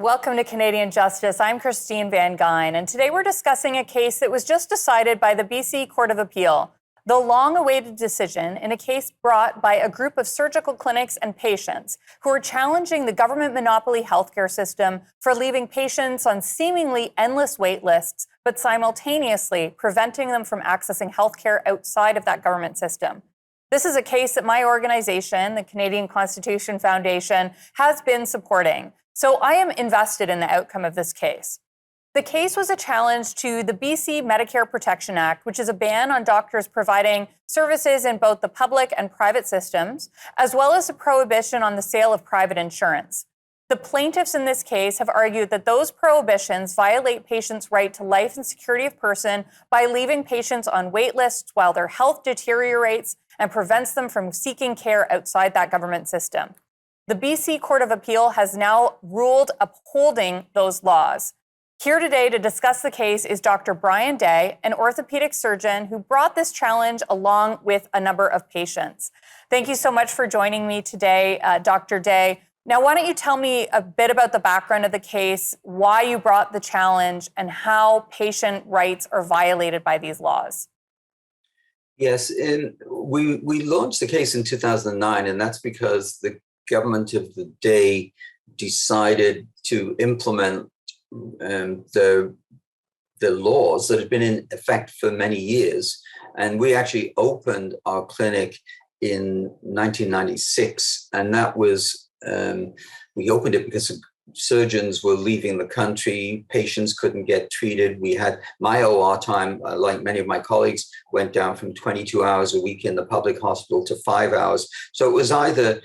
Welcome to Canadian Justice. I'm Christine Van Gyn, and today we're discussing a case that was just decided by the BC Court of Appeal, the long-awaited decision in a case brought by a group of surgical clinics and patients who are challenging the government monopoly healthcare system for leaving patients on seemingly endless wait lists, but simultaneously preventing them from accessing healthcare outside of that government system. This is a case that my organization, the Canadian Constitution Foundation, has been supporting. So I am invested in the outcome of this case. The case was a challenge to the BC Medicare Protection Act, which is a ban on doctors providing services in both the public and private systems, as well as a prohibition on the sale of private insurance. The plaintiffs in this case have argued that those prohibitions violate patients' right to life and security of person by leaving patients on wait lists while their health deteriorates and prevents them from seeking care outside that government system. The BC Court of Appeal has now ruled upholding those laws. Here today to discuss the case is Dr. Brian Day, an orthopedic surgeon who brought this challenge along with a number of patients. Thank you so much for joining me today, Dr. Day. Now, why don't you tell me a bit about the background of the case, why you brought the challenge, and how patient rights are violated by these laws? Yes, we launched the case in 2009, and that's because the government of the day decided to implement the laws that had been in effect for many years. And we actually opened our clinic in 1996, and that was, we opened it because surgeons were leaving the country, patients couldn't get treated. We had my OR time, like many of my colleagues, went down from 22 hours a week in the public hospital to 5 hours. So it was either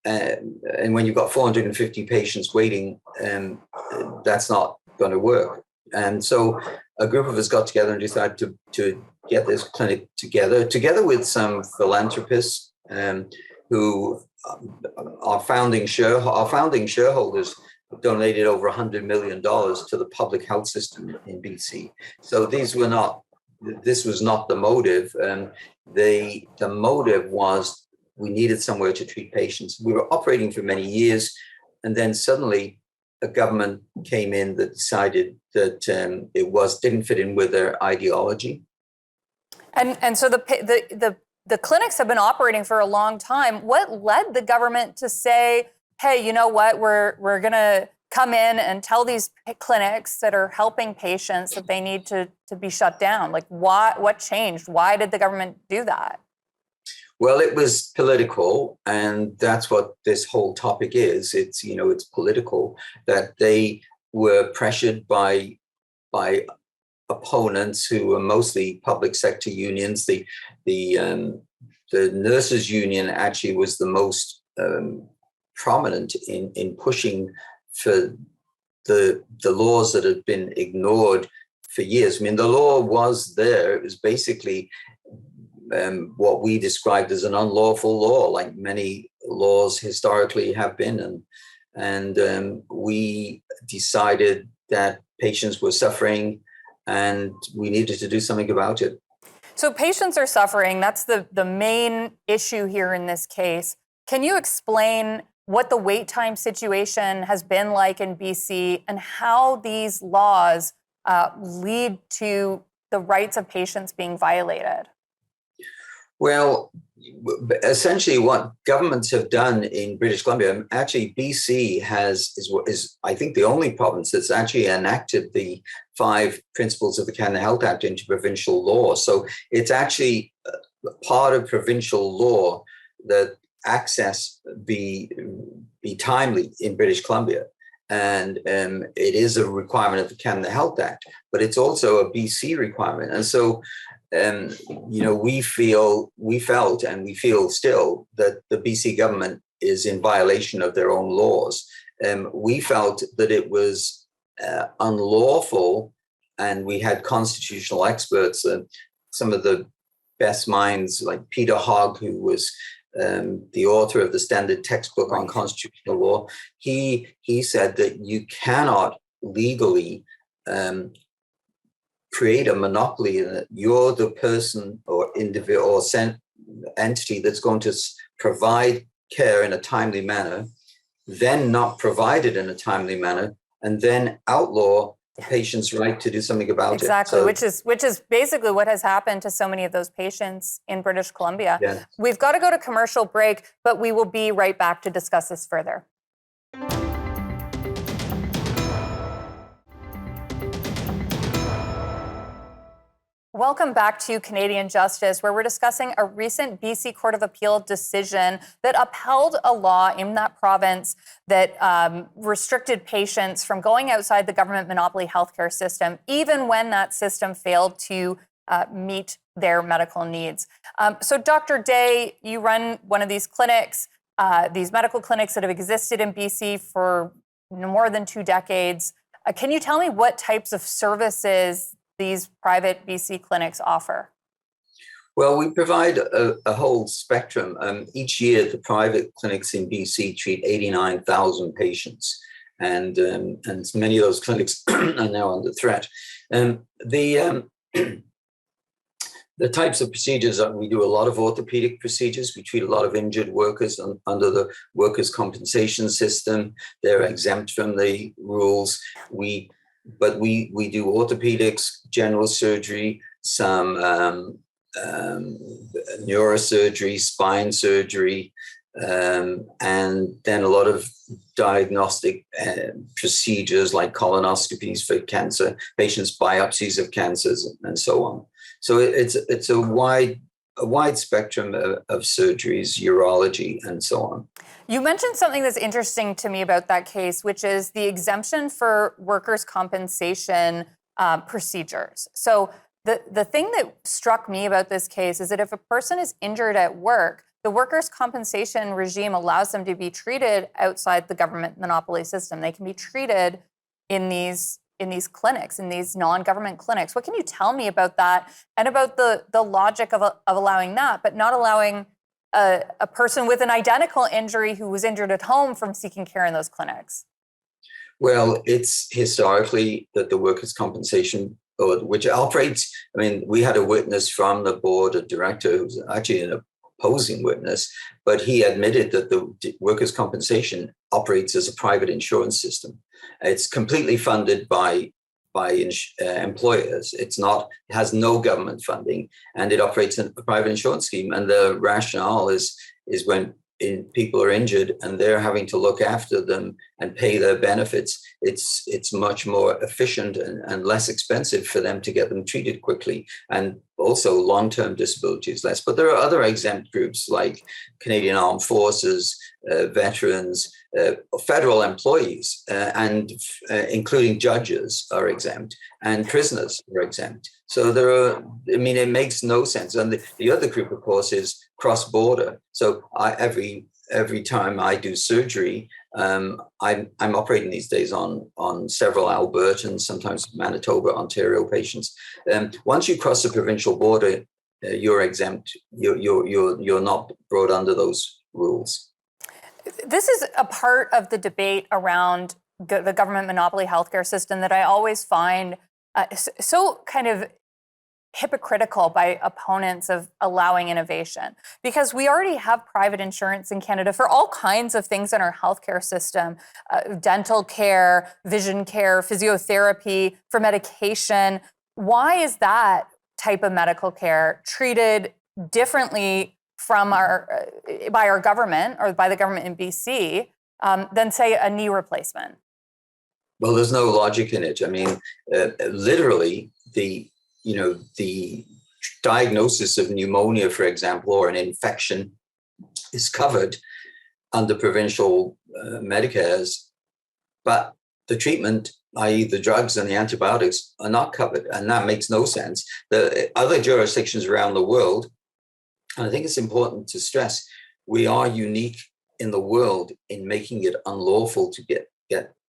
and when you've got 450 patients waiting, that's not going to work. And so a group of us got together and decided to get this clinic together with some philanthropists who our founding shareholders donated over $100 million to the public health system in BC. So this was not the motive. The motive was we needed somewhere to treat patients. We were operating for many years, and then suddenly a government came in that decided that it didn't fit in with their ideology. And so the clinics have been operating for a long time. What led the government to say, hey, you know what, we're going to come in and tell these clinics that are helping patients that they need to be shut down? Like, what changed? Why did the government do that? Well, it was political, and that's what this whole topic is. It's political, that they were pressured by opponents who were mostly public sector unions. The nurses union actually was the most prominent in pushing for the laws that had been ignored for years. I mean, the law was there. It was basically what we described as an unlawful law, like many laws historically have been. And we decided that patients were suffering and we needed to do something about it. So patients are suffering. That's the main issue here in this case. Can you explain what the wait time situation has been like in BC and how these laws lead to the rights of patients being violated? Well, essentially what governments have done in British Columbia, actually BC is I think the only province that's actually enacted the 5 principles of the Canada Health Act into provincial law. So it's actually part of provincial law that access be timely in British Columbia. And it is a requirement of the Canada Health Act, but it's also a BC requirement. And so we felt and we feel still that the BC government is in violation of their own laws. We felt that it was unlawful, and we had constitutional experts, some of the best minds like Peter Hogg, who was the author of the standard textbook on constitutional law. He said that you cannot legally create a monopoly in it. You're the person or individual or entity that's going to provide care in a timely manner, then not provide it in a timely manner, and then outlaw the patient's right to do something about it. Exactly, which is basically what has happened to so many of those patients in British Columbia. Yeah. We've got to go to commercial break, but we will be right back to discuss this further. Welcome back to Canadian Justice, where we're discussing a recent BC Court of Appeal decision that upheld a law in that province that restricted patients from going outside the government monopoly healthcare system, even when that system failed to meet their medical needs. So, Dr. Day, you run one of these clinics, these medical clinics that have existed in BC for more than 2 decades. Can you tell me what types of services these private BC clinics offer? Well, we provide a whole spectrum. Each year, the private clinics in BC treat 89,000 patients, and many of those clinics are now under threat. The types of procedures that we do, a lot of orthopedic procedures. We treat a lot of injured workers under the workers' compensation system. They're exempt from the rules. But we do orthopedics, general surgery, some neurosurgery, spine surgery, and then a lot of diagnostic procedures like colonoscopies for cancer patients, biopsies of cancers, and so on. So it's a wide spectrum of surgeries, urology, and so on. You mentioned something that's interesting to me about that case, which is the exemption for workers' compensation procedures. So the thing that struck me about this case is that if a person is injured at work, the workers' compensation regime allows them to be treated outside the government monopoly system. They can be treated in these clinics, in these non-government clinics. What can you tell me about that and about the logic of allowing that, but not allowing a person with an identical injury who was injured at home from seeking care in those clinics? Well, it's historically that the workers' compensation board, which operates, I mean, we had a witness from the board, a director who's actually an opposing witness, but he admitted that the workers' compensation operates as a private insurance system. It's completely funded by employers. It has no government funding, and it operates in a private insurance scheme. And the rationale is when people are injured and they're having to look after them and pay their benefits, it's much more efficient and less expensive for them to get them treated quickly. And also long-term disability is less. But there are other exempt groups like Canadian Armed Forces, veterans, federal employees, and including judges are exempt, and prisoners are exempt. So it makes no sense. And the other group, of course, is cross-border. So every time I do surgery, I'm operating these days on several Albertan, sometimes Manitoba, Ontario patients. Once you cross the provincial border, you're exempt. You're not brought under those rules. This is a part of the debate around the government monopoly healthcare system that I always find so kind of hypocritical by opponents of allowing innovation, because we already have private insurance in Canada for all kinds of things in our healthcare system, dental care, vision care, physiotherapy, for medication. Why is that type of medical care treated differently from by our government or by the government in BC than, say, a knee replacement? Well, there's no logic in it. I mean, literally, the diagnosis of pneumonia, for example, or an infection is covered under provincial Medicares, but the treatment, i.e. the drugs and the antibiotics, are not covered, and that makes no sense. The other jurisdictions around the world, and I think it's important to stress, we are unique in the world in making it unlawful to get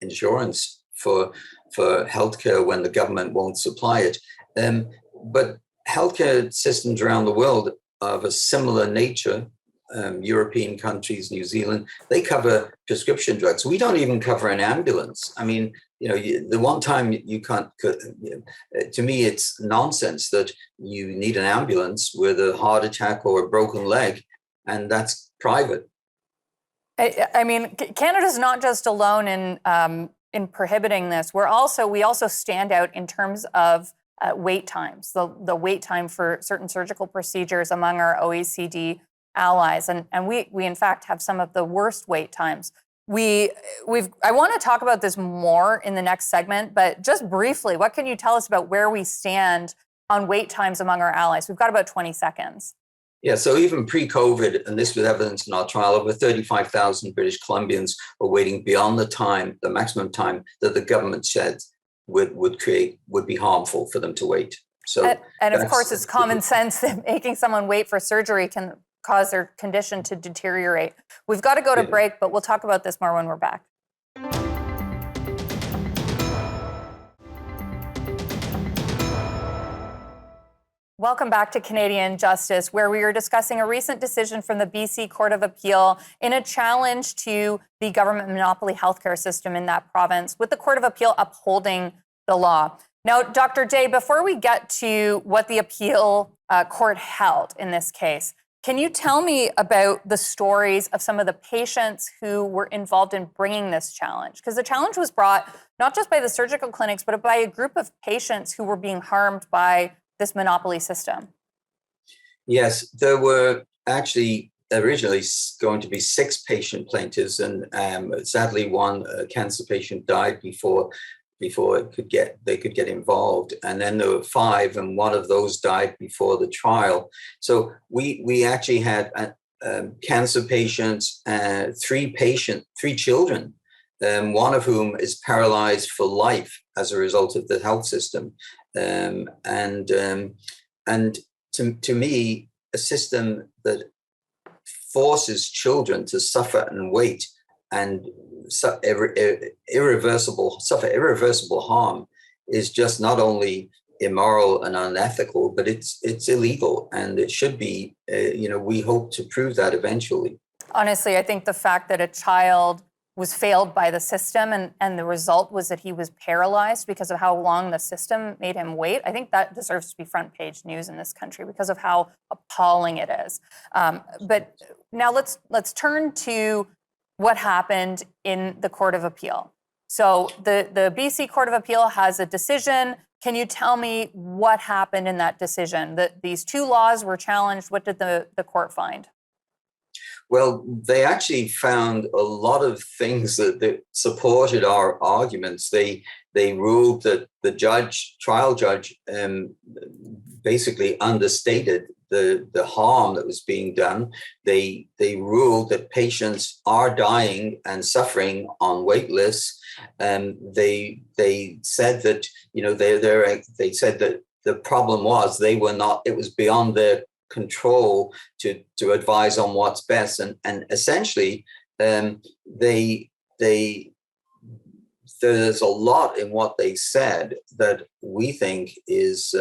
insurance for healthcare when the government won't supply it. But healthcare systems around the world are of a similar nature. European countries, New Zealand, they cover prescription drugs. We don't even cover an ambulance. I mean, the one time you can't, to me, it's nonsense that you need an ambulance with a heart attack or a broken leg, and that's private. I mean, Canada's not just alone in in prohibiting this, we also stand out in terms of wait times, the wait time for certain surgical procedures among our OECD allies. And we in fact have some of the worst wait times. I want to talk about this more in the next segment, but just briefly, what can you tell us about where we stand on wait times among our allies? We've got about 20 seconds. Yeah, so even pre-COVID, and this was evidence in our trial, over 35,000 British Columbians were waiting beyond the maximum time that the government said would be harmful for them to wait. So, and of course, it's common sense that making someone wait for surgery can cause their condition to deteriorate. We've got to go to break, but we'll talk about this more when we're back. Welcome back to Canadian Justice, where we are discussing a recent decision from the BC Court of Appeal in a challenge to the government monopoly healthcare system in that province, with the Court of Appeal upholding the law. Now, Dr. Day, before we get to what the appeal court held in this case, can you tell me about the stories of some of the patients who were involved in bringing this challenge? Because the challenge was brought not just by the surgical clinics, but by a group of patients who were being harmed by this monopoly system. Yes, there were actually originally going to be 6 patient plaintiffs, and sadly, one cancer patient died before they could get involved, and then there were 5, and one of those died before the trial. So we actually had cancer patients, 3 children, one of whom is paralyzed for life as a result of the health system. And to me, a system that forces children to suffer and wait and suffer irreversible harm is just not only immoral and unethical, but it's illegal, and it should be. We hope to prove that eventually. Honestly, I think the fact that a child was failed by the system and the result was that he was paralyzed because of how long the system made him wait, I think that deserves to be front page news in this country because of how appalling it is. But now let's turn to what happened in the Court of Appeal. So the BC Court of Appeal has a decision. Can you tell me what happened in that decision? These 2 laws were challenged. What did the court find? Well, they actually found a lot of things that supported our arguments. They ruled that the trial judge, basically understated the harm that was being done. They ruled that patients are dying and suffering on wait lists. They said that they said that the problem was it was beyond their control to advise on what's best, and essentially there's a lot in what they said that we think is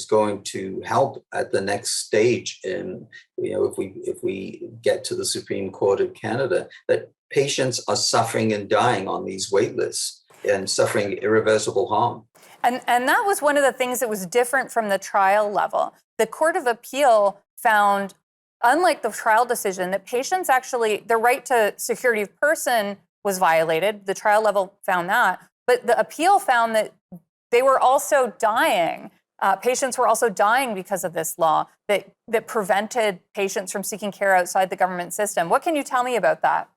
going to help at the next stage. If we get to the Supreme Court of Canada, that patients are suffering and dying on these wait lists and suffering irreversible harm. And that was one of the things that was different from the trial level. The Court of Appeal found, unlike the trial decision, that patients actually, their right to security of person was violated. The trial level found that. But the appeal found that they were also dying. Patients were also dying because of this law that prevented patients from seeking care outside the government system. What can you tell me about that?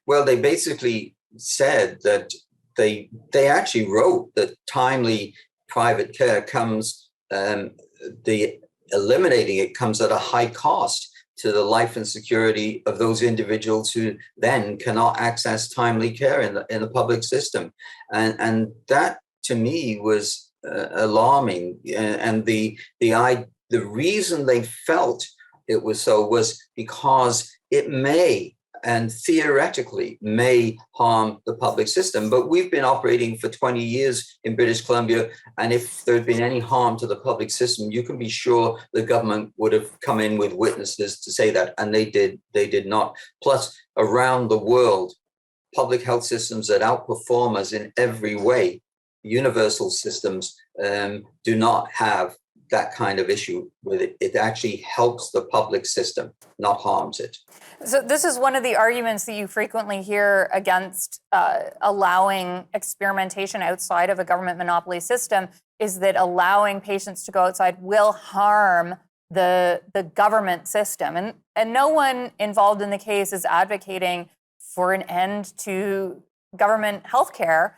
Well, they basically said that they actually wrote that timely private care comes, eliminating it comes at a high cost to the life and security of those individuals who then cannot access timely care in the public system. And that to me was alarming. And the reason they felt it was so was because it may and theoretically may harm the public system. But we've been operating for 20 years in British Columbia, and if there had been any harm to the public system, you can be sure the government would have come in with witnesses to say that, and they did not. Plus, around the world, public health systems that outperform us in every way, universal systems, do not have that kind of issue with it. It actually helps the public system, not harms it. So this is one of the arguments that you frequently hear against allowing experimentation outside of a government monopoly system, is that allowing patients to go outside will harm the government system. And no one involved in the case is advocating for an end to government healthcare.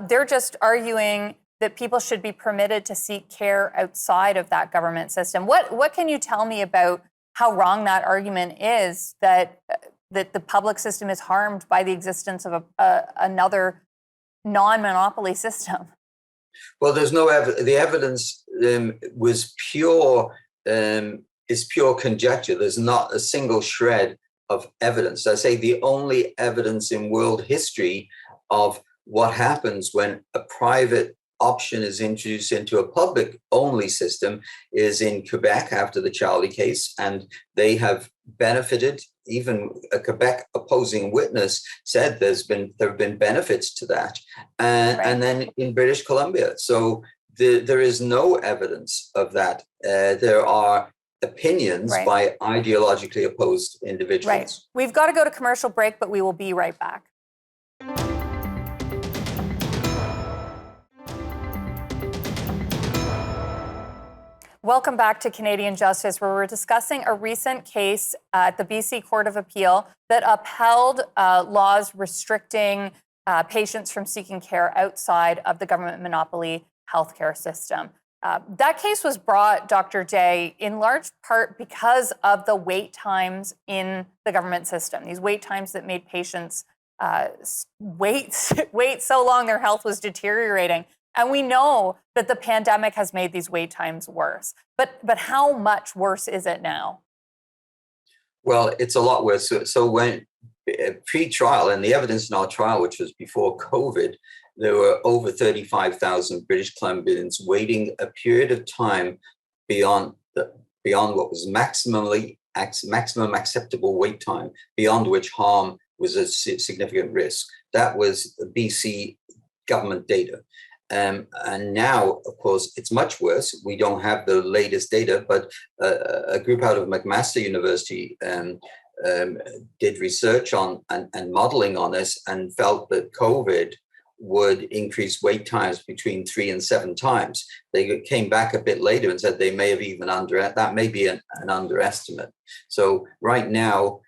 They're just arguing that people should be permitted to seek care outside of that government system. What can you tell me about how wrong that argument is, that the public system is harmed by the existence of another non-monopoly system? Well, there's no the evidence was pure, is pure conjecture. There's not a single shred of evidence. I say the only evidence in world history of what happens when a private option is introduced into a public-only system is in Quebec after the Charlie case, and they have benefited. Even a Quebec opposing witness said there have been benefits to that, and then in British Columbia. So there is no evidence of that. There are opinions by ideologically opposed individuals. Right. We've got to go to commercial break, but we will be right back. Welcome back to Canadian Justice, where we're discussing a recent case at the BC Court of Appeal that upheld laws restricting patients from seeking care outside of the government monopoly healthcare system. That case was brought, Dr. Day, in large part because of the wait times in the government system, these wait times that made patients wait so long their health was deteriorating. And we know that the pandemic has made these wait times worse. But how much worse is it now? Well, it's a lot worse. So when pre-trial, and the evidence in our trial, which was before COVID, there were over 35,000 British Columbians waiting a period of time beyond what was maximum acceptable wait time, beyond which harm was a significant risk. That was BC government data. And now, of course, it's much worse. We don't have the latest data, but a group out of McMaster University did research on and modeling on this and felt that COVID would increase wait times between 3 and 7 times. They came back a bit later and said they may have even that may be an underestimate. So right now,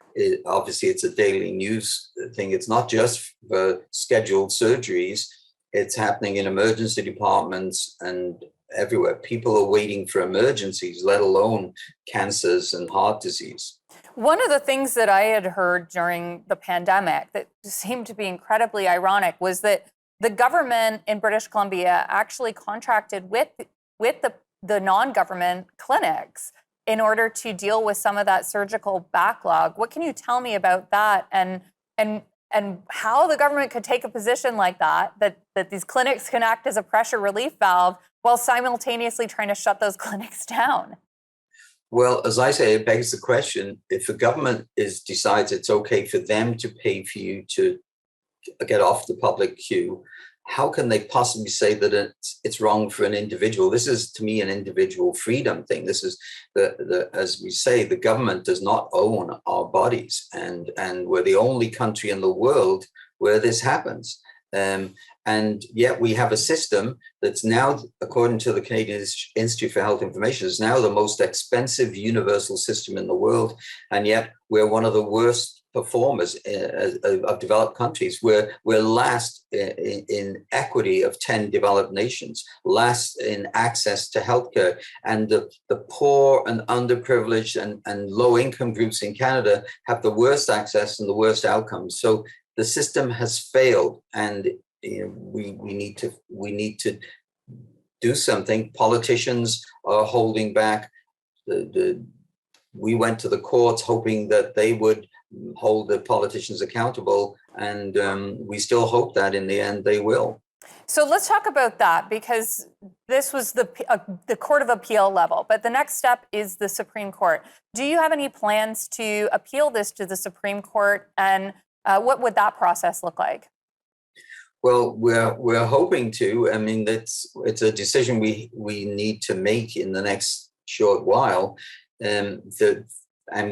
obviously, it's a daily news thing. It's not just for scheduled surgeries. It's happening in emergency departments and everywhere. People are waiting for emergencies, let alone cancers and heart disease. One of the things that I had heard during the pandemic that seemed to be incredibly ironic was that the government in British Columbia actually contracted with the non-government clinics in order to deal with some of that surgical backlog. What can you tell me about that, and how the government could take a position like that these clinics can act as a pressure relief valve while simultaneously trying to shut those clinics down? Well, as I say, it begs the question, if the government decides it's okay for them to pay for you to get off the public queue, how can they possibly say that it's wrong for an individual? This is, to me, an individual freedom thing. This is, as we say, the government does not own our bodies, and we're the only country in the world where this happens. And yet we have a system that's now, according to the Canadian Institute for Health Information, is now the most expensive universal system in the world. And yet we're one of the worst performers of developed countries. We're last in equity of 10 developed nations, last in access to healthcare. And the poor and underprivileged and low-income groups in Canada have the worst access and the worst outcomes. So the system has failed, and we need to do something. Politicians are holding back. We went to the courts hoping that they would hold the politicians accountable, and we still hope that in the end they will. So let's talk about that, because this was the Court of Appeal level, but the next step is the Supreme Court. Do you have any plans to appeal this to the Supreme Court, and what would that process look like? Well, we're hoping to. I mean, it's a decision we need to make in the next short while. And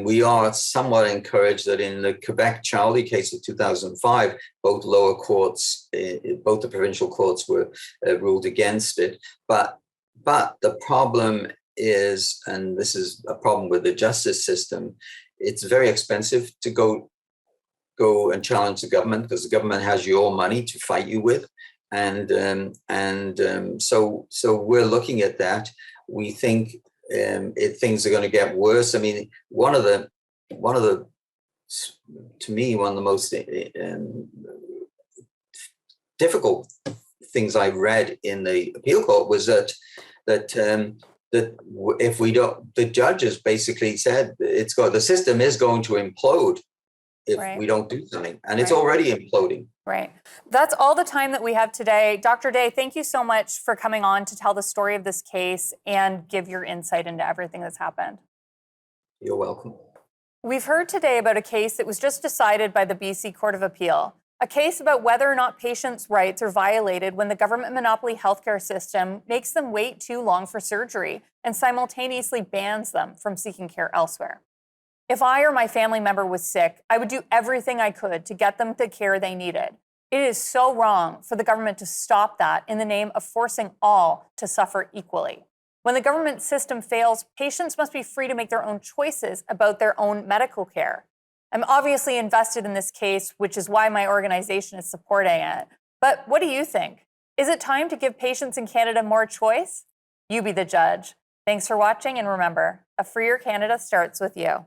we are somewhat encouraged that in the Quebec Charlie case of 2005, both lower courts, both the provincial courts were ruled against it. But the problem is, and this is a problem with the justice system, it's very expensive to go and challenge the government because the government has your money to fight you with, so we're looking at that. We think things are going to get worse. I mean, one of the to me one of the most difficult things I read in the appeal court was that if we don't, the judges basically said the system is going to implode if Right. we don't do something, and it's Right. already imploding. Right. That's all the time that we have today. Dr. Day, thank you so much for coming on to tell the story of this case and give your insight into everything that's happened. You're welcome. We've heard today about a case that was just decided by the BC Court of Appeal, a case about whether or not patients' rights are violated when the government monopoly healthcare system makes them wait too long for surgery and simultaneously bans them from seeking care elsewhere. If I or my family member was sick, I would do everything I could to get them the care they needed. It is so wrong for the government to stop that in the name of forcing all to suffer equally. When the government system fails, patients must be free to make their own choices about their own medical care. I'm obviously invested in this case, which is why my organization is supporting it. But what do you think? Is it time to give patients in Canada more choice? You be the judge. Thanks for watching, and remember, a freer Canada starts with you.